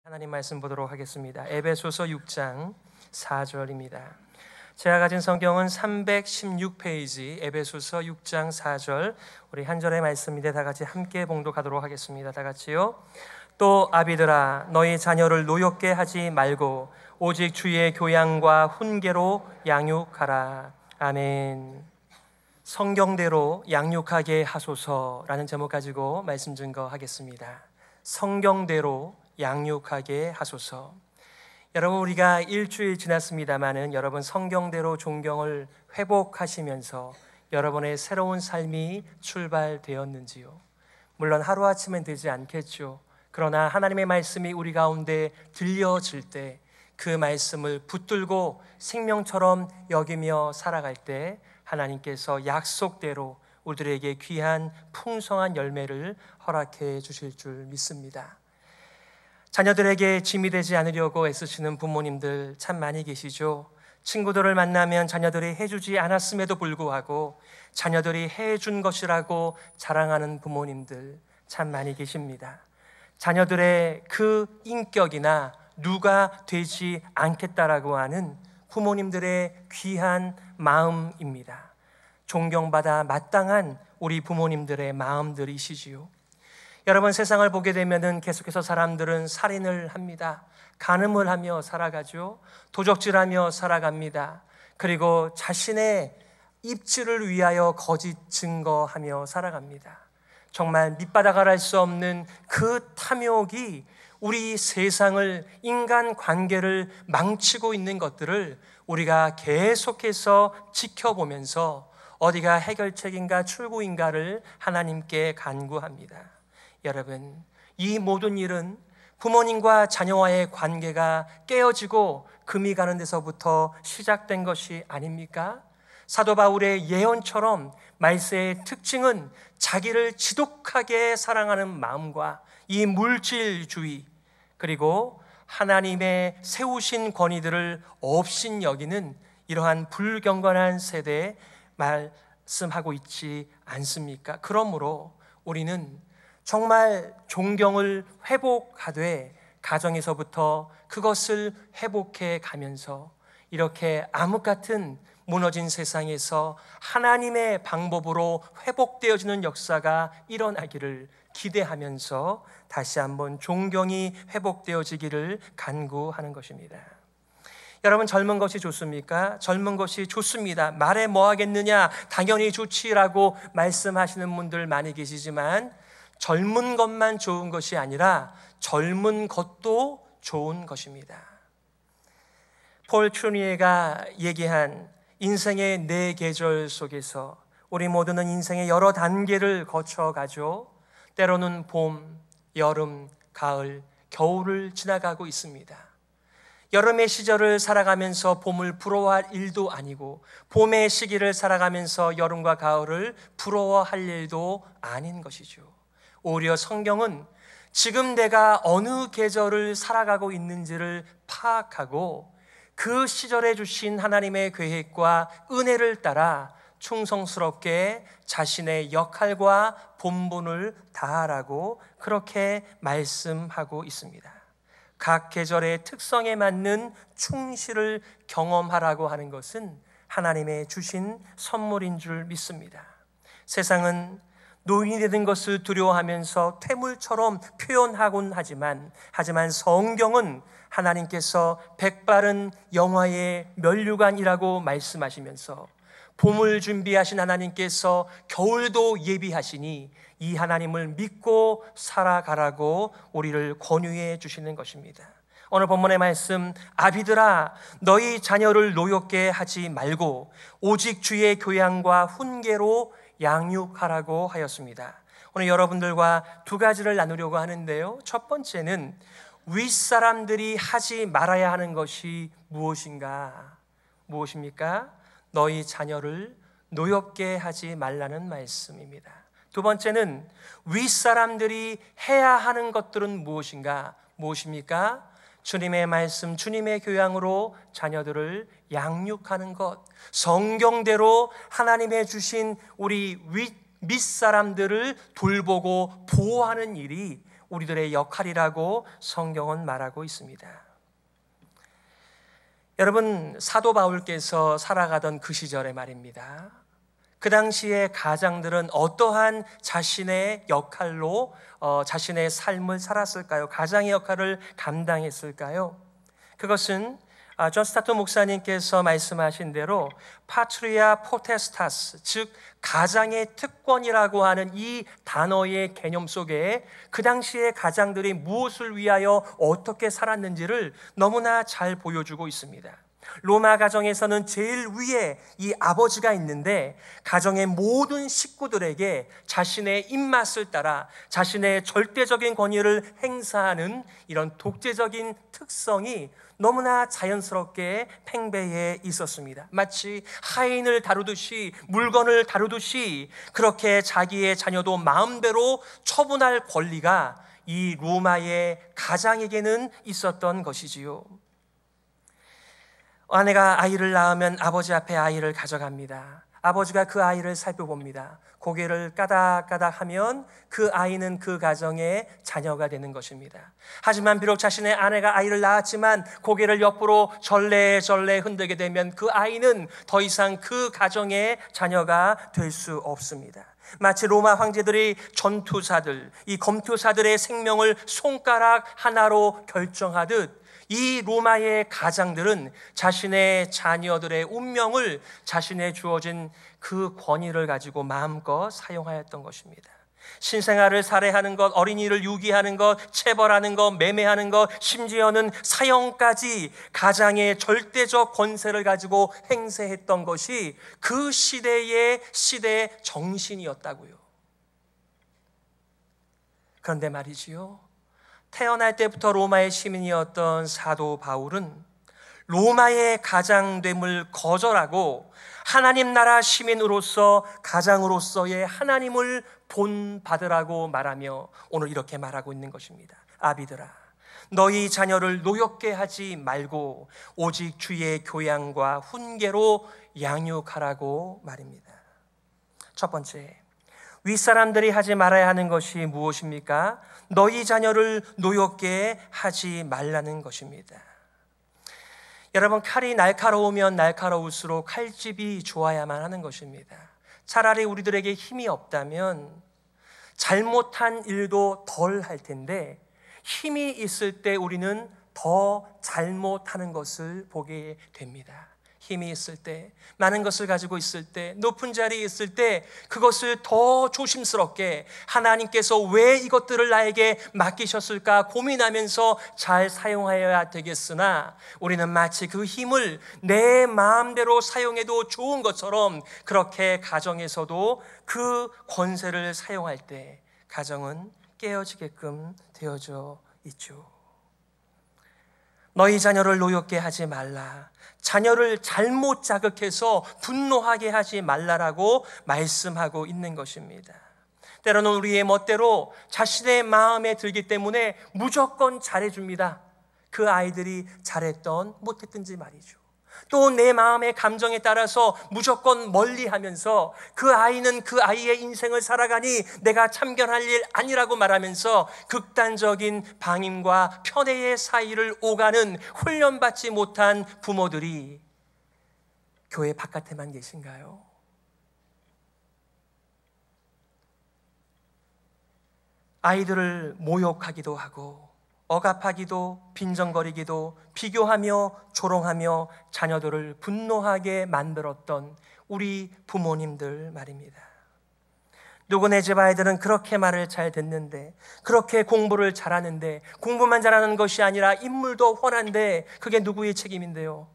하나님 말씀 보도록 하겠습니다. 에베소서 6장 4절입니다. 제가 가진 성경은 316페이지 에베소서 6장 4절, 우리 한 절의 말씀인데 다 같이 함께 봉독하도록 하겠습니다. 다 같이요. 또 아비들아, 너희 자녀를 노엽게 하지 말고 오직 주의 교양과 훈계로 양육하라. 아멘. 성경대로 양육하게 하소서라는 제목 가지고 말씀 증거하겠습니다. 성경대로 양육하게 하소서. 여러분, 우리가 일주일 지났습니다마는 여러분 성경대로 존경을 회복하시면서 여러분의 새로운 삶이 출발되었는지요? 물론 하루아침엔 되지 않겠죠. 그러나 하나님의 말씀이 우리 가운데 들려질 때 그 말씀을 붙들고 생명처럼 여기며 살아갈 때 하나님께서 약속대로 우리들에게 귀한 풍성한 열매를 허락해 주실 줄 믿습니다. 자녀들에게 짐이 되지 않으려고 애쓰시는 부모님들 참 많이 계시죠. 친구들을 만나면 자녀들이 해주지 않았음에도 불구하고 자녀들이 해준 것이라고 자랑하는 부모님들 참 많이 계십니다. 자녀들의 그 인격이나 누가 되지 않겠다라고 하는 부모님들의 귀한 마음입니다. 존경받아 마땅한 우리 부모님들의 마음들이시지요. 여러분, 세상을 보게 되면은 계속해서 사람들은 살인을 합니다. 간음을 하며 살아가죠. 도적질하며 살아갑니다. 그리고 자신의 입지를 위하여 거짓 증거하며 살아갑니다. 정말 밑바닥을 할 수 없는 그 탐욕이 우리 세상을, 인간 관계를 망치고 있는 것들을 우리가 계속해서 지켜보면서 어디가 해결책인가 출구인가를 하나님께 간구합니다. 여러분, 이 모든 일은 부모님과 자녀와의 관계가 깨어지고 금이 가는 데서부터 시작된 것이 아닙니까? 사도 바울의 예언처럼 말세의 특징은 자기를 지독하게 사랑하는 마음과 이 물질주의, 그리고 하나님의 세우신 권위들을 업신여기는 이러한 불경건한 세대에 말씀하고 있지 않습니까? 그러므로 우리는 정말 존경을 회복하되 가정에서부터 그것을 회복해 가면서 이렇게 암흑 같은 무너진 세상에서 하나님의 방법으로 회복되어지는 역사가 일어나기를 기대하면서 다시 한번 존경이 회복되어지기를 간구하는 것입니다. 여러분, 젊은 것이 좋습니까? 젊은 것이 좋습니다. 말해 뭐 하겠느냐, 당연히 좋지라고 말씀하시는 분들 많이 계시지만 젊은 것만 좋은 것이 아니라 젊은 것도 좋은 것입니다. 폴 트루니에가 얘기한 인생의 네 계절 속에서 우리 모두는 인생의 여러 단계를 거쳐가죠. 때로는 봄, 여름, 가을, 겨울을 지나가고 있습니다. 여름의 시절을 살아가면서 봄을 부러워할 일도 아니고 봄의 시기를 살아가면서 여름과 가을을 부러워할 일도 아닌 것이죠. 오히려 성경은 지금 내가 어느 계절을 살아가고 있는지를 파악하고 그 시절에 주신 하나님의 계획과 은혜를 따라 충성스럽게 자신의 역할과 본분을 다하라고 그렇게 말씀하고 있습니다. 각 계절의 특성에 맞는 충실을 경험하라고 하는 것은 하나님의 주신 선물인 줄 믿습니다. 세상은 노인이 되는 것을 두려워하면서 퇴물처럼 표현하곤 하지만 성경은 하나님께서 백발은 영화의 면류관이라고 말씀하시면서 봄을 준비하신 하나님께서 겨울도 예비하시니 이 하나님을 믿고 살아가라고 우리를 권유해 주시는 것입니다. 오늘 본문의 말씀, 아비들아, 너희 자녀를 노엽게 하지 말고 오직 주의 교양과 훈계로 양육하라고 하였습니다. 오늘 여러분들과 두 가지를 나누려고 하는데요. 첫 번째는 윗사람들이 하지 말아야 하는 것이 무엇입니까? 너희 자녀를 노엽게 하지 말라는 말씀입니다. 두 번째는 윗사람들이 해야 하는 것들은 무엇입니까? 주님의 말씀, 주님의 교양으로 자녀들을 양육하는 것, 성경대로 하나님의 주신 우리 밑사람들을 돌보고 보호하는 일이 우리들의 역할이라고 성경은 말하고 있습니다. 여러분, 사도 바울께서 살아가던 그 시절에 말입니다, 그 당시에 가장들은 어떠한 자신의 역할로 자신의 삶을 살았을까요? 가장의 역할을 감당했을까요? 그것은 존 스타트 목사님께서 말씀하신 대로 파트리아 포테스타스, 즉 가장의 특권이라고 하는 이 단어의 개념 속에 그 당시에 가장들이 무엇을 위하여 어떻게 살았는지를 너무나 잘 보여주고 있습니다. 로마 가정에서는 제일 위에 이 아버지가 있는데 가정의 모든 식구들에게 자신의 입맛을 따라 자신의 절대적인 권위를 행사하는 이런 독재적인 특성이 너무나 자연스럽게 팽배해 있었습니다. 마치 하인을 다루듯이, 물건을 다루듯이 그렇게 자기의 자녀도 마음대로 처분할 권리가 이 로마의 가장에게는 있었던 것이지요. 아내가 아이를 낳으면 아버지 앞에 아이를 가져갑니다. 아버지가 그 아이를 살펴봅니다. 고개를 까닥까닥하면 그 아이는 그 가정의 자녀가 되는 것입니다. 하지만 비록 자신의 아내가 아이를 낳았지만 고개를 옆으로 절레절레 흔들게 되면 그 아이는 더 이상 그 가정의 자녀가 될 수 없습니다. 마치 로마 황제들이 전투사들, 이 검투사들의 생명을 손가락 하나로 결정하듯 이 로마의 가장들은 자신의 자녀들의 운명을 자신의 주어진 그 권위를 가지고 마음껏 사용하였던 것입니다. 신생아를 살해하는 것, 어린이를 유기하는 것, 체벌하는 것, 매매하는 것, 심지어는 사형까지 가장의 절대적 권세를 가지고 행세했던 것이 그 시대의 정신이었다고요. 그런데 말이지요, 태어날 때부터 로마의 시민이었던 사도 바울은 로마의 가장됨을 거절하고 하나님 나라 시민으로서 가장으로서의 하나님을 본받으라고 말하며 오늘 이렇게 말하고 있는 것입니다. 아비들아, 너희 자녀를 노엽게 하지 말고 오직 주의 교양과 훈계로 양육하라고 말입니다. 첫 번째, 윗사람들이 하지 말아야 하는 것이 무엇입니까? 너희 자녀를 노엽게 하지 말라는 것입니다. 여러분, 칼이 날카로우면 날카로울수록 칼집이 좋아야만 하는 것입니다. 차라리 우리들에게 힘이 없다면 잘못한 일도 덜 할 텐데 힘이 있을 때 우리는 더 잘못하는 것을 보게 됩니다. 힘이 있을 때, 많은 것을 가지고 있을 때, 높은 자리에 있을 때 그것을 더 조심스럽게 하나님께서 왜 이것들을 나에게 맡기셨을까 고민하면서 잘 사용하여야 되겠으나 우리는 마치 그 힘을 내 마음대로 사용해도 좋은 것처럼 그렇게 가정에서도 그 권세를 사용할 때 가정은 깨어지게끔 되어져 있죠. 너희 자녀를 노엽게 하지 말라. 자녀를 잘못 자극해서 분노하게 하지 말라라고 말씀하고 있는 것입니다. 때로는 우리의 멋대로 자신의 마음에 들기 때문에 무조건 잘해줍니다. 그 아이들이 잘했던 못했든지 말이죠. 또 내 마음의 감정에 따라서 무조건 멀리하면서 그 아이는 그 아이의 인생을 살아가니 내가 참견할 일 아니라고 말하면서 극단적인 방임과 편애의 사이를 오가는 훈련받지 못한 부모들이 교회 바깥에만 계신가요? 아이들을 모욕하기도 하고 억압하기도, 빈정거리기도, 비교하며 조롱하며 자녀들을 분노하게 만들었던 우리 부모님들 말입니다. 누구네 집 아이들은 그렇게 말을 잘 듣는데, 그렇게 공부를 잘하는데, 공부만 잘하는 것이 아니라 인물도 훤한데 그게 누구의 책임인데요?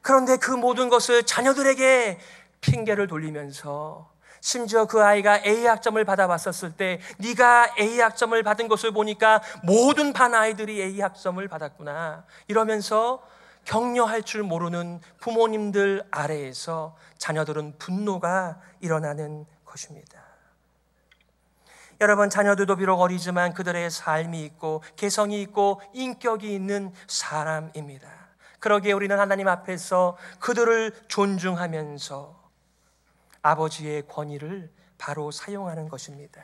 그런데 그 모든 것을 자녀들에게 핑계를 돌리면서 심지어 그 아이가 A학점을 받아봤었을 때 네가 A학점을 받은 것을 보니까 모든 반 아이들이 A학점을 받았구나 이러면서 격려할 줄 모르는 부모님들 아래에서 자녀들은 분노가 일어나는 것입니다. 여러분, 자녀들도 비록 어리지만 그들의 삶이 있고 개성이 있고 인격이 있는 사람입니다. 그러기에 우리는 하나님 앞에서 그들을 존중하면서 아버지의 권위를 바로 사용하는 것입니다.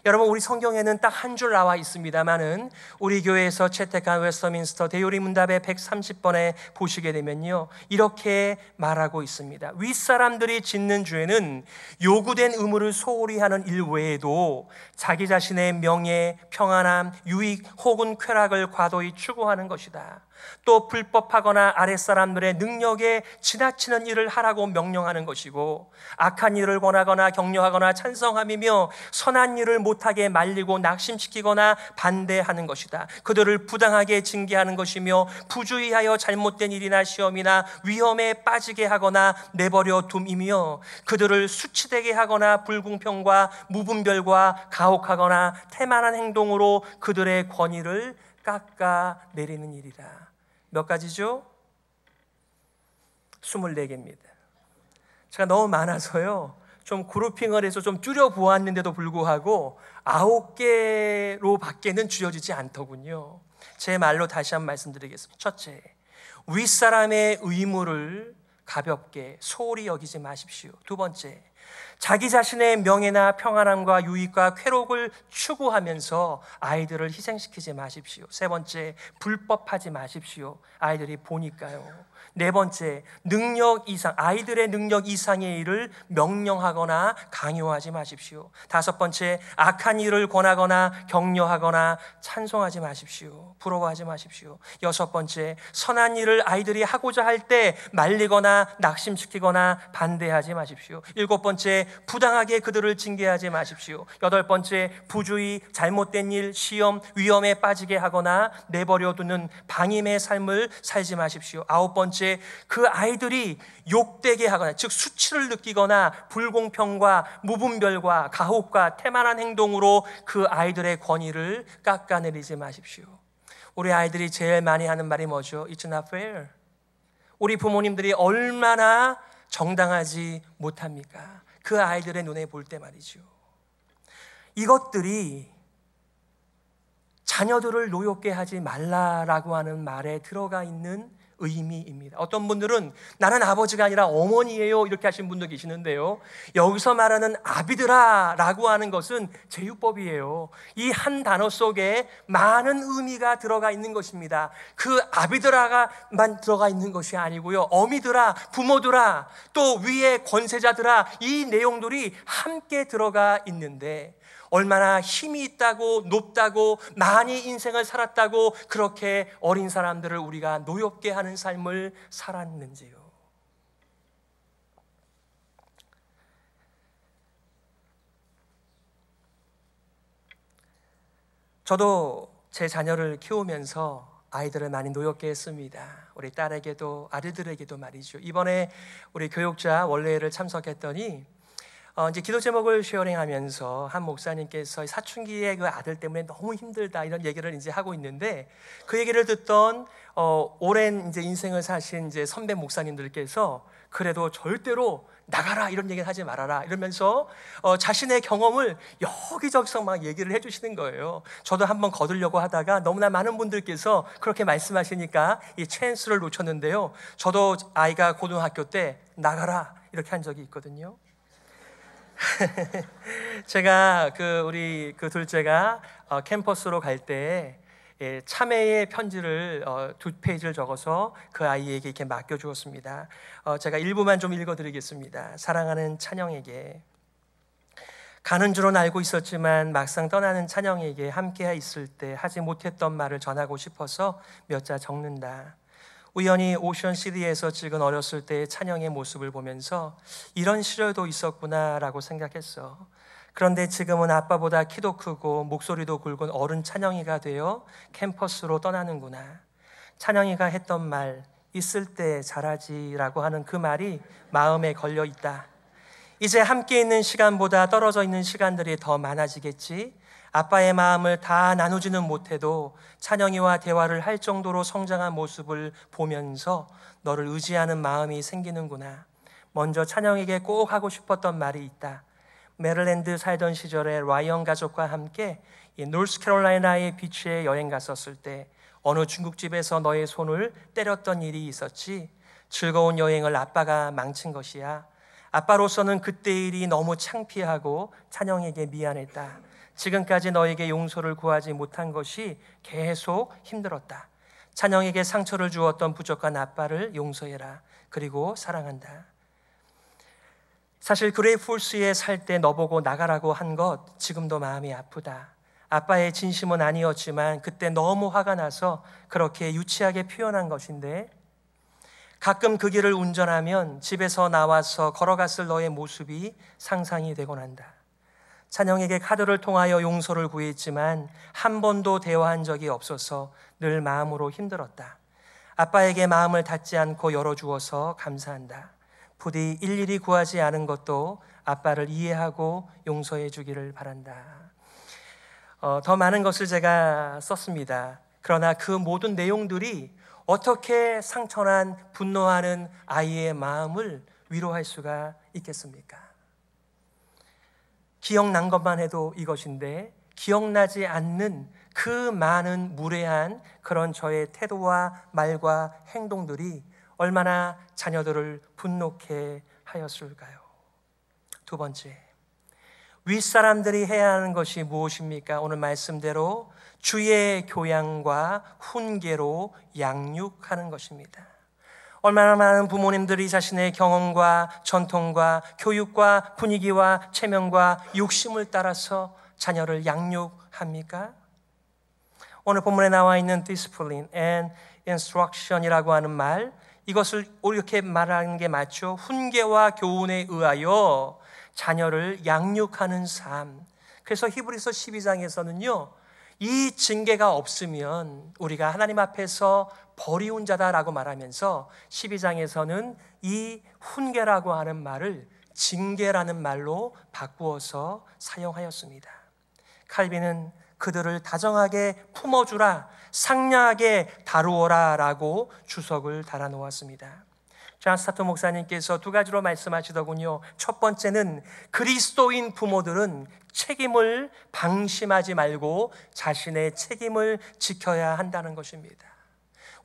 여러분, 우리 성경에는 딱 한 줄 나와 있습니다만은 우리 교회에서 채택한 웨스터민스터 대요리 문답의 130번에 보시게 되면요, 이렇게 말하고 있습니다. 윗사람들이 짓는 죄는 요구된 의무를 소홀히 하는 일 외에도 자기 자신의 명예, 평안함, 유익 혹은 쾌락을 과도히 추구하는 것이다. 또 불법하거나 아랫사람들의 능력에 지나치는 일을 하라고 명령하는 것이고, 악한 일을 권하거나 격려하거나 찬성함이며 선한 일을 못하게 말리고 낙심시키거나 반대하는 것이다. 그들을 부당하게 징계하는 것이며 부주의하여 잘못된 일이나 시험이나 위험에 빠지게 하거나 내버려 둠이며 그들을 수치되게 하거나 불공평과 무분별과 가혹하거나 태만한 행동으로 그들의 권위를 깎아내리는 일이다. 몇 가지죠? 24개입니다. 제가 너무 많아서요, 좀 그룹핑을 해서 좀 줄여보았는데도 불구하고 9개로 밖에는 줄여지지 않더군요. 제 말로 다시 한번 말씀드리겠습니다. 첫째, 윗사람의 의무를 가볍게 소홀히 여기지 마십시오. 두 번째, 자기 자신의 명예나 평안함과 유익과 쾌락을 추구하면서 아이들을 희생시키지 마십시오. 세 번째, 불법하지 마십시오. 아이들이 보니까요. 네 번째, 능력 이상, 아이들의 능력 이상의 일을 명령하거나 강요하지 마십시오. 다섯 번째, 악한 일을 권하거나 격려하거나 찬송하지 마십시오. 부러워하지 마십시오. 여섯 번째, 선한 일을 아이들이 하고자 할 때 말리거나 낙심시키거나 반대하지 마십시오. 일곱 번째, 부당하게 그들을 징계하지 마십시오. 여덟 번째, 부주의, 잘못된 일, 시험, 위험에 빠지게 하거나 내버려 두는 방임의 삶을 살지 마십시오. 아홉 번째, 그 아이들이 욕되게 하거나, 즉 수치를 느끼거나 불공평과 무분별과 가혹과 태만한 행동으로 그 아이들의 권위를 깎아내리지 마십시오. 우리 아이들이 제일 많이 하는 말이 뭐죠? It's not fair. 우리 부모님들이 얼마나 정당하지 못합니까? 그 아이들의 눈에 볼 때 말이죠. 이것들이 자녀들을 노엽게 하지 말라라고 하는 말에 들어가 있는 의미입니다. 어떤 분들은 나는 아버지가 아니라 어머니예요 이렇게 하신 분도 계시는데요, 여기서 말하는 아비드라 라고 하는 것은 제유법이에요. 이 한 단어 속에 많은 의미가 들어가 있는 것입니다. 그 아비드라가만 들어가 있는 것이 아니고요, 어미들아, 부모들아, 또 위의 권세자들아, 이 내용들이 함께 들어가 있는데, 얼마나 힘이 있다고, 높다고, 많이 인생을 살았다고 그렇게 어린 사람들을 우리가 노엽게 하는 삶을 살았는지요. 저도 제 자녀를 키우면서 아이들을 많이 노엽게 했습니다. 우리 딸에게도 아들들에게도 말이죠. 이번에 우리 교육자 원래회를 참석했더니 이제 기도 제목을 쉐어링하면서 한 목사님께서 사춘기의 그 아들 때문에 너무 힘들다 이런 얘기를 이제 하고 있는데, 그 얘기를 듣던 오랜 이제 인생을 사신 이제 선배 목사님들께서 그래도 절대로 나가라 이런 얘기를 하지 말아라 이러면서 자신의 경험을 여기저기서 막 얘기를 해주시는 거예요. 저도 한번 거두려고 하다가 너무나 많은 분들께서 그렇게 말씀하시니까 이 찬스를 놓쳤는데요, 저도 아이가 고등학교 때 나가라 이렇게 한 적이 있거든요. 제가 우리 둘째가 캠퍼스로 갈 때 참회의 편지를 2페이지를 적어서 그 아이에게 이렇게 맡겨주었습니다. 제가 일부만 좀 읽어드리겠습니다. 사랑하는 찬영에게, 가는 줄은 알고 있었지만 막상 떠나는 찬영에게 함께 있을 때 하지 못했던 말을 전하고 싶어서 몇 자 적는다. 우연히 오션시티에서 찍은 어렸을 때의 찬영의 모습을 보면서 이런 시절도 있었구나라고 생각했어. 그런데 지금은 아빠보다 키도 크고 목소리도 굵은 어른 찬영이가 되어 캠퍼스로 떠나는구나. 찬영이가 했던 말, 있을 때 잘하지라고 하는 그 말이 마음에 걸려 있다. 이제 함께 있는 시간보다 떨어져 있는 시간들이 더 많아지겠지. 아빠의 마음을 다 나누지는 못해도 찬영이와 대화를 할 정도로 성장한 모습을 보면서 너를 의지하는 마음이 생기는구나. 먼저 찬영에게 꼭 하고 싶었던 말이 있다. 메릴랜드 살던 시절에 라이언 가족과 함께 노스캐롤라이나의 비치에 여행 갔었을 때 어느 중국집에서 너의 손을 때렸던 일이 있었지. 즐거운 여행을 아빠가 망친 것이야. 아빠로서는 그때 일이 너무 창피하고 찬영에게 미안했다. 지금까지 너에게 용서를 구하지 못한 것이 계속 힘들었다. 찬영에게 상처를 주었던 부족한 아빠를 용서해라. 그리고 사랑한다. 사실 그레이폴스에 살 때 너보고 나가라고 한 것 지금도 마음이 아프다. 아빠의 진심은 아니었지만 그때 너무 화가 나서 그렇게 유치하게 표현한 것인데, 가끔 그 길을 운전하면 집에서 나와서 걸어갔을 너의 모습이 상상이 되곤 한다. 찬영에게 카드를 통하여 용서를 구했지만 한 번도 대화한 적이 없어서 늘 마음으로 힘들었다. 아빠에게 마음을 닫지 않고 열어주어서 감사한다. 부디 일일이 구하지 않은 것도 아빠를 이해하고 용서해 주기를 바란다. 더 많은 것을 제가 썼습니다. 그러나 그 모든 내용들이 어떻게 상처난 분노하는 아이의 마음을 위로할 수가 있겠습니까? 기억난 것만 해도 이것인데, 기억나지 않는 그 많은 무례한 그런 저의 태도와 말과 행동들이 얼마나 자녀들을 분노케 하였을까요? 두 번째, 윗사람들이 해야 하는 것이 무엇입니까? 오늘 말씀대로 주의 교양과 훈계로 양육하는 것입니다. 얼마나 많은 부모님들이 자신의 경험과 전통과 교육과 분위기와 체면과 욕심을 따라서 자녀를 양육합니까? 오늘 본문에 나와 있는 discipline and instruction이라고 하는 말, 이것을 이렇게 말하는 게 맞죠? 훈계와 교훈에 의하여 자녀를 양육하는 삶. 그래서 히브리서 12장에서는요, 이 징계가 없으면 우리가 하나님 앞에서 버리운 자다라고 말하면서 12장에서는 이 훈계라고 하는 말을 징계라는 말로 바꾸어서 사용하였습니다. 칼빈은 그들을 다정하게 품어주라, 상냥하게 다루어라 라고 주석을 달아놓았습니다. 존 스타트 목사님께서 두 가지로 말씀하시더군요. 첫 번째는 그리스도인 부모들은 책임을 방심하지 말고 자신의 책임을 지켜야 한다는 것입니다.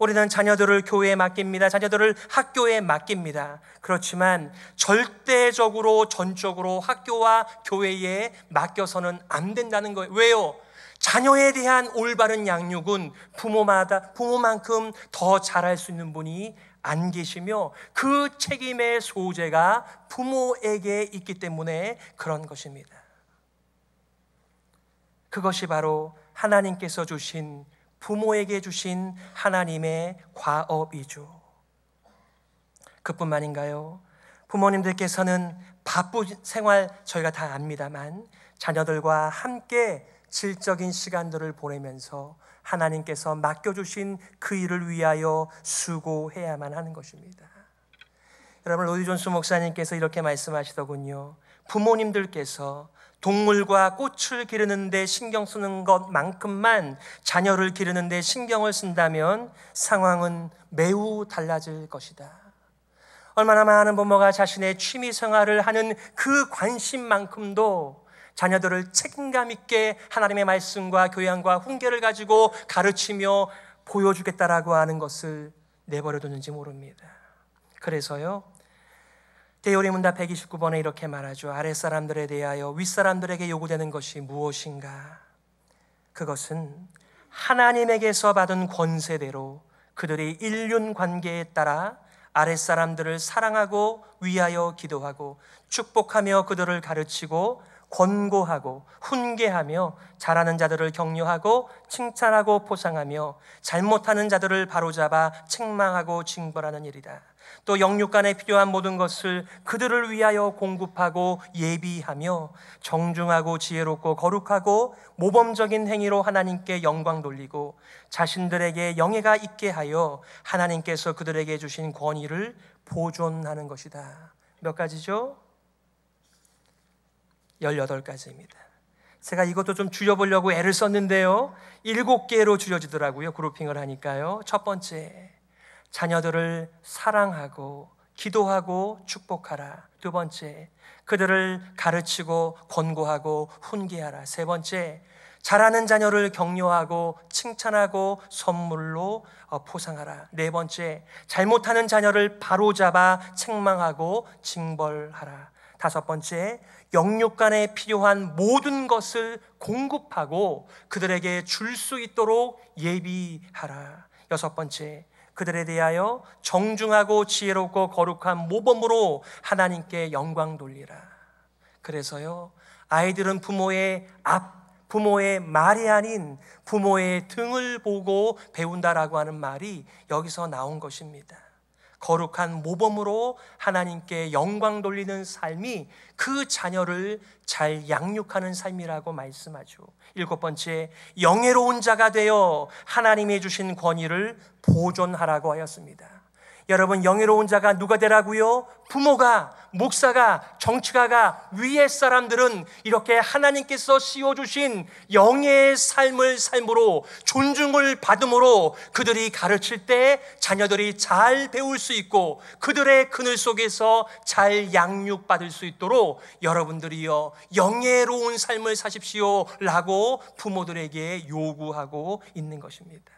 우리는 자녀들을 교회에 맡깁니다. 자녀들을 학교에 맡깁니다. 그렇지만 절대적으로 전적으로 학교와 교회에 맡겨서는 안 된다는 거예요. 왜요? 자녀에 대한 올바른 양육은 부모만큼 더 잘할 수 있는 분이 안 계시며 그 책임의 소재가 부모에게 있기 때문에 그런 것입니다. 그것이 바로 하나님께서 주신, 부모에게 주신 하나님의 과업이죠. 그뿐만인가요? 부모님들께서는 바쁜 생활 저희가 다 압니다만 자녀들과 함께 질적인 시간들을 보내면서 하나님께서 맡겨주신 그 일을 위하여 수고해야만 하는 것입니다. 여러분, 로이 존스 목사님께서 이렇게 말씀하시더군요. 부모님들께서 동물과 꽃을 기르는 데 신경 쓰는 것만큼만 자녀를 기르는 데 신경을 쓴다면 상황은 매우 달라질 것이다. 얼마나 많은 부모가 자신의 취미 생활을 하는 그 관심만큼도 자녀들을 책임감 있게 하나님의 말씀과 교양과 훈계를 가지고 가르치며 보여주겠다라고 하는 것을 내버려두는지 모릅니다. 그래서요, 대요리문답 129번에 이렇게 말하죠. 아랫사람들에 대하여 윗사람들에게 요구되는 것이 무엇인가? 그것은 하나님에게서 받은 권세대로 그들이 일륜 관계에 따라 아랫사람들을 사랑하고 위하여 기도하고 축복하며 그들을 가르치고 권고하고 훈계하며 잘하는 자들을 격려하고 칭찬하고 포상하며 잘못하는 자들을 바로잡아 책망하고 징벌하는 일이다. 또 영육간에 필요한 모든 것을 그들을 위하여 공급하고 예비하며 정중하고 지혜롭고 거룩하고 모범적인 행위로 하나님께 영광 돌리고 자신들에게 영예가 있게 하여 하나님께서 그들에게 주신 권위를 보존하는 것이다. 몇 가지죠? 18가지입니다. 제가 이것도 좀 줄여보려고 애를 썼는데요, 7개로 줄여지더라고요. 그룹핑을 하니까요. 첫 번째, 자녀들을 사랑하고 기도하고 축복하라. 두 번째, 그들을 가르치고 권고하고 훈계하라. 세 번째, 잘하는 자녀를 격려하고 칭찬하고 선물로 포상하라. 네 번째, 잘못하는 자녀를 바로잡아 책망하고 징벌하라. 다섯 번째, 영육간에 필요한 모든 것을 공급하고 그들에게 줄 수 있도록 예비하라. 여섯 번째, 그들에 대하여 정중하고 지혜롭고 거룩한 모범으로 하나님께 영광 돌리라. 그래서요, 아이들은 부모의 말이 아닌 부모의 등을 보고 배운다라고 하는 말이 여기서 나온 것입니다. 거룩한 모범으로 하나님께 영광 돌리는 삶이 그 자녀를 잘 양육하는 삶이라고 말씀하죠. 일곱 번째, 영예로운 자가 되어 하나님이 주신 권위를 보존하라고 하였습니다. 여러분, 영예로운 자가 누가 되라고요? 부모가, 목사가, 정치가가, 위의 사람들은 이렇게 하나님께서 씌워주신 영예의 삶으로 존중을 받음으로 그들이 가르칠 때 자녀들이 잘 배울 수 있고 그들의 그늘 속에서 잘 양육받을 수 있도록 여러분들이요, 영예로운 삶을 사십시오 라고 부모들에게 요구하고 있는 것입니다.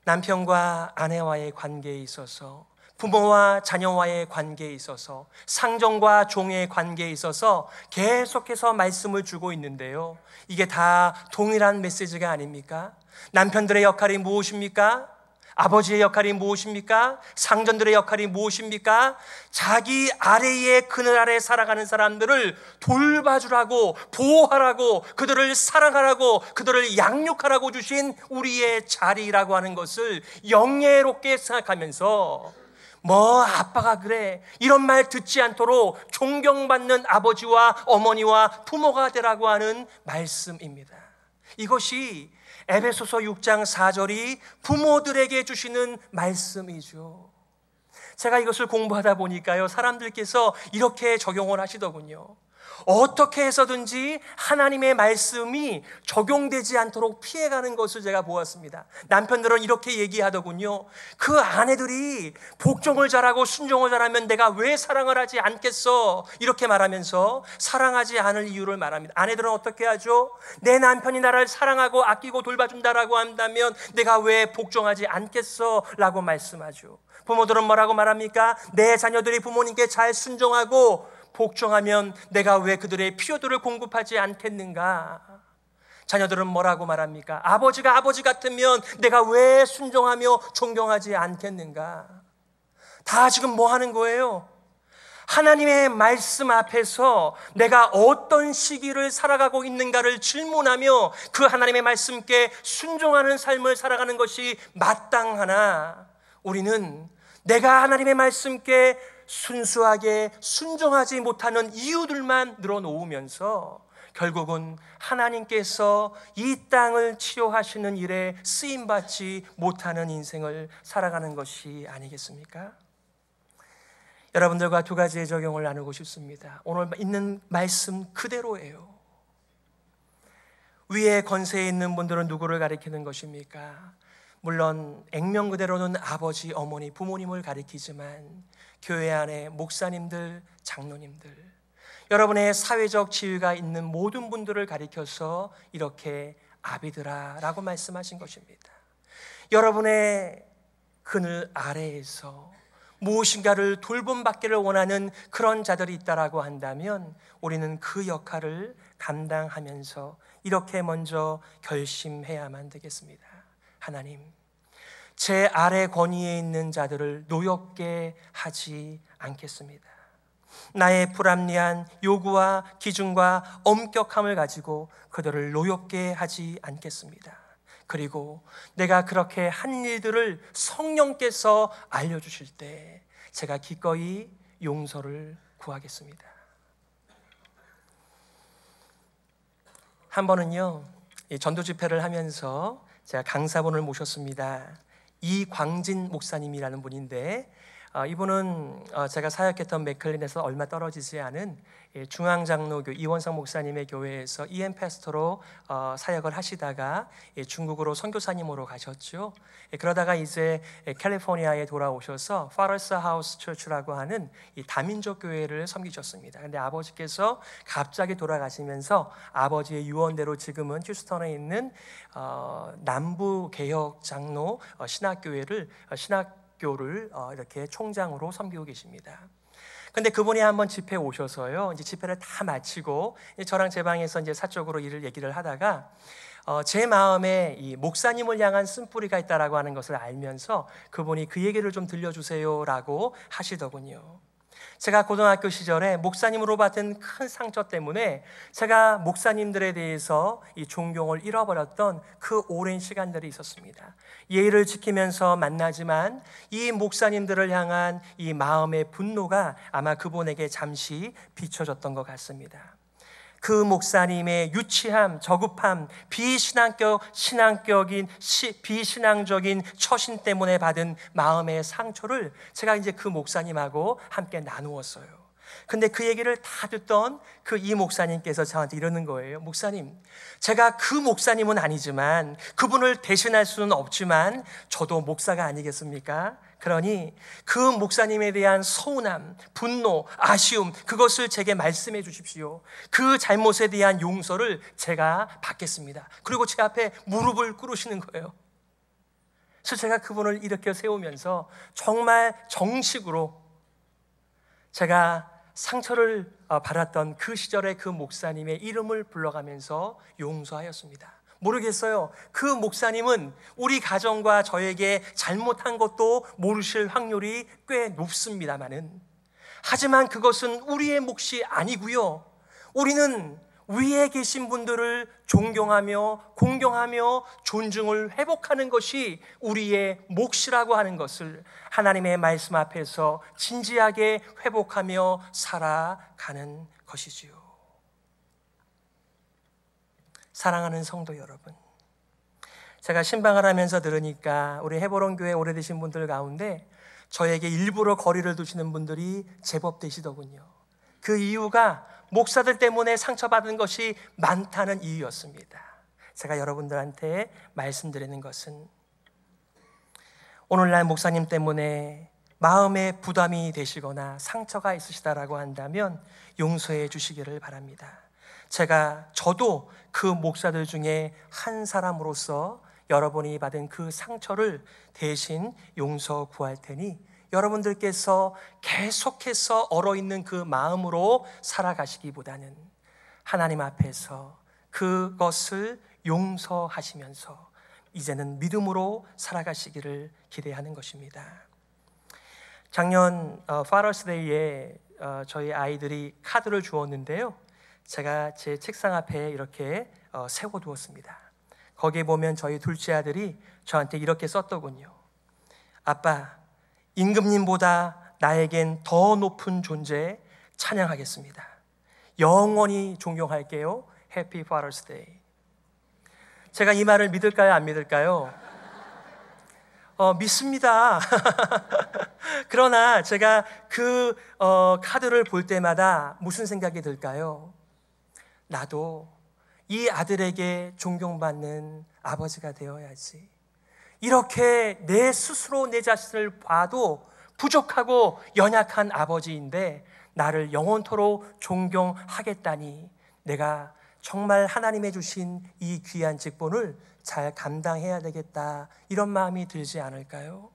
남편과 아내와의 관계에 있어서, 부모와 자녀와의 관계에 있어서, 상정과 종의 관계에 있어서 계속해서 말씀을 주고 있는데요, 이게 다 동일한 메시지가 아닙니까? 남편들의 역할이 무엇입니까? 아버지의 역할이 무엇입니까? 상전들의 역할이 무엇입니까? 자기 아래의 그늘 아래 살아가는 사람들을 돌봐주라고, 보호하라고, 그들을 사랑하라고, 그들을 양육하라고 주신 우리의 자리라고 하는 것을 영예롭게 생각하면서 아빠가 그래, 이런 말 듣지 않도록 존경받는 아버지와 어머니와 부모가 되라고 하는 말씀입니다. 이것이 에베소서 6장 4절이 부모들에게 주시는 말씀이죠. 제가 이것을 공부하다 보니까요, 사람들께서 이렇게 적용을 하시더군요. 어떻게 해서든지 하나님의 말씀이 적용되지 않도록 피해가는 것을 제가 보았습니다. 남편들은 이렇게 얘기하더군요. 그 아내들이 복종을 잘하고 순종을 잘하면 내가 왜 사랑을 하지 않겠어? 이렇게 말하면서 사랑하지 않을 이유를 말합니다. 아내들은 어떻게 하죠? 내 남편이 나를 사랑하고 아끼고 돌봐준다라고 한다면 내가 왜 복종하지 않겠어? 라고 말씀하죠. 부모들은 뭐라고 말합니까? 내 자녀들이 부모님께 잘 순종하고 복종하면 내가 왜 그들의 필요들을 공급하지 않겠는가? 자녀들은 뭐라고 말합니까? 아버지가 아버지 같으면 내가 왜 순종하며 존경하지 않겠는가? 다 지금 뭐 하는 거예요? 하나님의 말씀 앞에서 내가 어떤 시기를 살아가고 있는가를 질문하며 그 하나님의 말씀께 순종하는 삶을 살아가는 것이 마땅하나, 우리는 내가 하나님의 말씀께 순수하게 순종하지 못하는 이유들만 늘어놓으면서 결국은 하나님께서 이 땅을 치료하시는 일에 쓰임받지 못하는 인생을 살아가는 것이 아니겠습니까? 여러분들과 두 가지의 적용을 나누고 싶습니다. 오늘 있는 말씀 그대로예요. 위에 권세에 있는 분들은 누구를 가리키는 것입니까? 물론 액면 그대로는 아버지, 어머니, 부모님을 가리키지만 교회 안에 목사님들, 장로님들, 여러분의 사회적 지위가 있는 모든 분들을 가리켜서 이렇게 아비들아 라고 말씀하신 것입니다. 여러분의 그늘 아래에서 무엇인가를 돌봄받기를 원하는 그런 자들이 있다라고 한다면 우리는 그 역할을 감당하면서 이렇게 먼저 결심해야만 되겠습니다. 하나님, 제 아래 권위에 있는 자들을 노엽게 하지 않겠습니다. 나의 불합리한 요구와 기준과 엄격함을 가지고 그들을 노엽게 하지 않겠습니다. 그리고 내가 그렇게 한 일들을 성령께서 알려주실 때 제가 기꺼이 용서를 구하겠습니다. 한 번은요, 전도 집회를 하면서 제가 강사분을 모셨습니다. 이광진 목사님이라는 분인데, 이분은 제가 사역했던 맥클린에서 얼마 떨어지지 않은 중앙장로교 이원성 목사님의 교회에서 EM 패스터로 사역을 하시다가 중국으로 선교사님으로 가셨죠. 그러다가 이제 캘리포니아에 돌아오셔서 파러스 하우스 처치라고 하는 이 다민족 교회를 섬기셨습니다. 그런데 아버지께서 갑자기 돌아가시면서 아버지의 유언대로 지금은 휴스턴에 있는 남부 개혁 장로 신학교를 이렇게 총장으로 섬기고 계십니다. 근데 그분이 한번 집회에 오셔서요, 이제 집회를 다 마치고 저랑 제 방에서 이제 사적으로 얘기를 하다가 제 마음에 이 목사님을 향한 쓴뿌리가 있다라고 하는 것을 알면서 그분이 그 얘기를 좀 들려주세요라고 하시더군요. 제가 고등학교 시절에 목사님으로 받은 큰 상처 때문에 제가 목사님들에 대해서 이 존경을 잃어버렸던 그 오랜 시간들이 있었습니다. 예의를 지키면서 만나지만 이 목사님들을 향한 이 마음의 분노가 아마 그분에게 잠시 비춰졌던 것 같습니다. 그 목사님의 유치함, 저급함, 비신앙적인 처신 때문에 받은 마음의 상처를 제가 이제 그 목사님하고 함께 나누었어요. 근데 그 얘기를 다 듣던 이 목사님께서 저한테 이러는 거예요. 목사님, 제가 그 목사님은 아니지만, 그분을 대신할 수는 없지만 저도 목사가 아니겠습니까? 그러니 그 목사님에 대한 서운함, 분노, 아쉬움, 그것을 제게 말씀해 주십시오. 그 잘못에 대한 용서를 제가 받겠습니다. 그리고 제 앞에 무릎을 꿇으시는 거예요. 그래서 제가 그분을 일으켜 세우면서 정말 정식으로 제가 상처를 받았던 그 시절의 그 목사님의 이름을 불러가면서 용서하였습니다. 모르겠어요. 그 목사님은 우리 가정과 저에게 잘못한 것도 모르실 확률이 꽤 높습니다만은, 하지만 그것은 우리의 몫이 아니고요. 우리는 위에 계신 분들을 존경하며 공경하며 존중을 회복하는 것이 우리의 몫이라고 하는 것을 하나님의 말씀 앞에서 진지하게 회복하며 살아가는 것이지요. 사랑하는 성도 여러분, 제가 신방을 하면서 들으니까 우리 해보론 교회 오래되신 분들 가운데 저에게 일부러 거리를 두시는 분들이 제법 되시더군요. 그 이유가 목사들 때문에 상처받은 것이 많다는 이유였습니다. 제가 여러분들한테 말씀드리는 것은, 오늘날 목사님 때문에 마음에 부담이 되시거나 상처가 있으시다라고 한다면 용서해 주시기를 바랍니다. 저도 그 목사들 중에 한 사람으로서 여러분이 받은 그 상처를 대신 용서 구할 테니 여러분들께서 계속해서 얼어있는 그 마음으로 살아가시기보다는 하나님 앞에서 그것을 용서하시면서 이제는 믿음으로 살아가시기를 기대하는 것입니다. 작년 Father's Day에 저희 아이들이 카드를 주었는데요, 제가 제 책상 앞에 이렇게 세워두었습니다. 거기에 보면 저희 둘째 아들이 저한테 이렇게 썼더군요. 아빠, 임금님보다 나에겐 더 높은 존재 찬양하겠습니다. 영원히 존경할게요. Happy Father's Day. 제가 이 말을 믿을까요, 안 믿을까요? 믿습니다. 그러나 제가 그 카드를 볼 때마다 무슨 생각이 들까요? 나도 이 아들에게 존경받는 아버지가 되어야지. 이렇게 내 스스로 내 자신을 봐도 부족하고 연약한 아버지인데 나를 영원토록 존경하겠다니, 내가 정말 하나님의 주신 이 귀한 직분을 잘 감당해야 되겠다, 이런 마음이 들지 않을까요?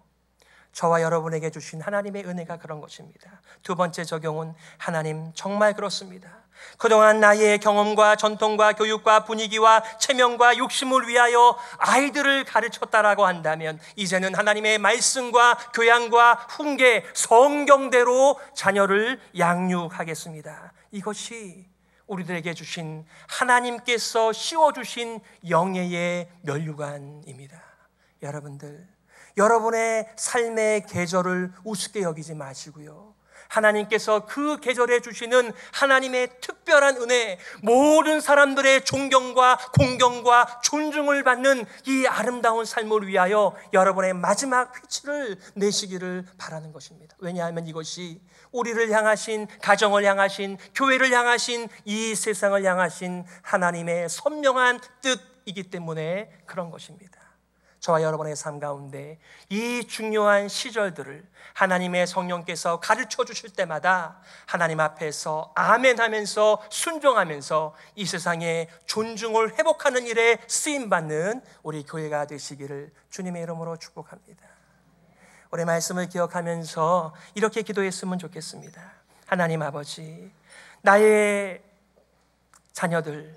저와 여러분에게 주신 하나님의 은혜가 그런 것입니다. 두 번째 적용은, 하나님 정말 그렇습니다. 그동안 나의 경험과 전통과 교육과 분위기와 체면과 욕심을 위하여 아이들을 가르쳤다라고 한다면 이제는 하나님의 말씀과 교양과 훈계, 성경대로 자녀를 양육하겠습니다. 이것이 우리들에게 주신, 하나님께서 씌워주신 영예의 면류관입니다. 여러분의 삶의 계절을 우습게 여기지 마시고요, 하나님께서 그 계절에 주시는 하나님의 특별한 은혜, 모든 사람들의 존경과 공경과 존중을 받는 이 아름다운 삶을 위하여 여러분의 마지막 피치를 내시기를 바라는 것입니다. 왜냐하면 이것이 우리를 향하신, 가정을 향하신, 교회를 향하신, 이 세상을 향하신 하나님의 선명한 뜻이기 때문에 그런 것입니다. 저와 여러분의 삶 가운데 이 중요한 시절들을 하나님의 성령께서 가르쳐 주실 때마다 하나님 앞에서 아멘 하면서 순종하면서 이 세상에 존중을 회복하는 일에 쓰임받는 우리 교회가 되시기를 주님의 이름으로 축복합니다. 우리 말씀을 기억하면서 이렇게 기도했으면 좋겠습니다. 하나님 아버지, 나의 자녀들,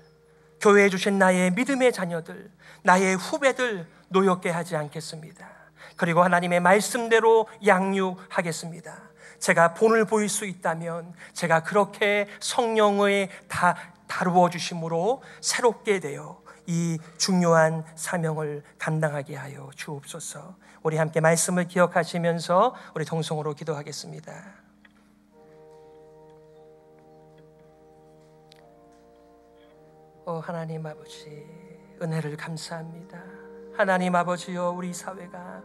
교회에 주신 나의 믿음의 자녀들, 나의 후배들 노엽게 하지 않겠습니다. 그리고 하나님의 말씀대로 양육하겠습니다. 제가 본을 보일 수 있다면 제가 그렇게 성령의 다루어 주심으로 새롭게 되어 이 중요한 사명을 감당하게 하여 주옵소서. 우리 함께 말씀을 기억하시면서 우리 동성으로 기도하겠습니다. 하나님 아버지, 은혜를 감사합니다. 하나님 아버지여, 우리 사회가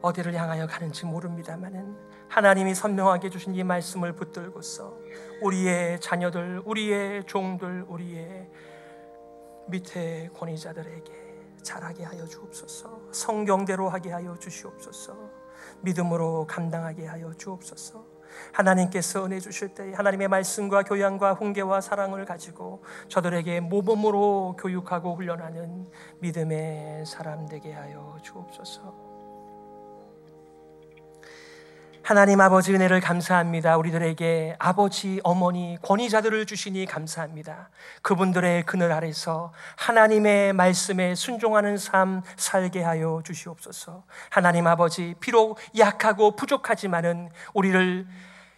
어디를 향하여 가는지 모릅니다마는 하나님이 선명하게 주신 이 말씀을 붙들고서 우리의 자녀들, 우리의 종들, 우리의 밑에 권위자들에게 자라게 하여 주옵소서. 성경대로 하게 하여 주시옵소서. 믿음으로 감당하게 하여 주옵소서. 하나님께서 은혜 주실 때 하나님의 말씀과 교양과 훈계와 사랑을 가지고 저들에게 모범으로 교육하고 훈련하는 믿음의 사람 되게 하여 주옵소서. 하나님 아버지, 은혜를 감사합니다. 우리들에게 아버지, 어머니, 권위자들을 주시니 감사합니다. 그분들의 그늘 아래서 하나님의 말씀에 순종하는 삶 살게 하여 주시옵소서. 하나님 아버지, 비록 약하고 부족하지만은 우리를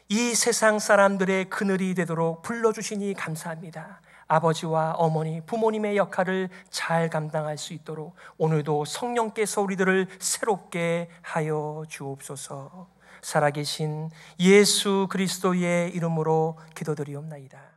이 세상 사람들의 그늘이 되도록 불러주시니 감사합니다. 아버지와 어머니, 부모님의 역할을 잘 감당할 수 있도록 오늘도 성령께서 우리들을 새롭게 하여 주옵소서. 살아계신 예수 그리스도의 이름으로 기도드리옵나이다.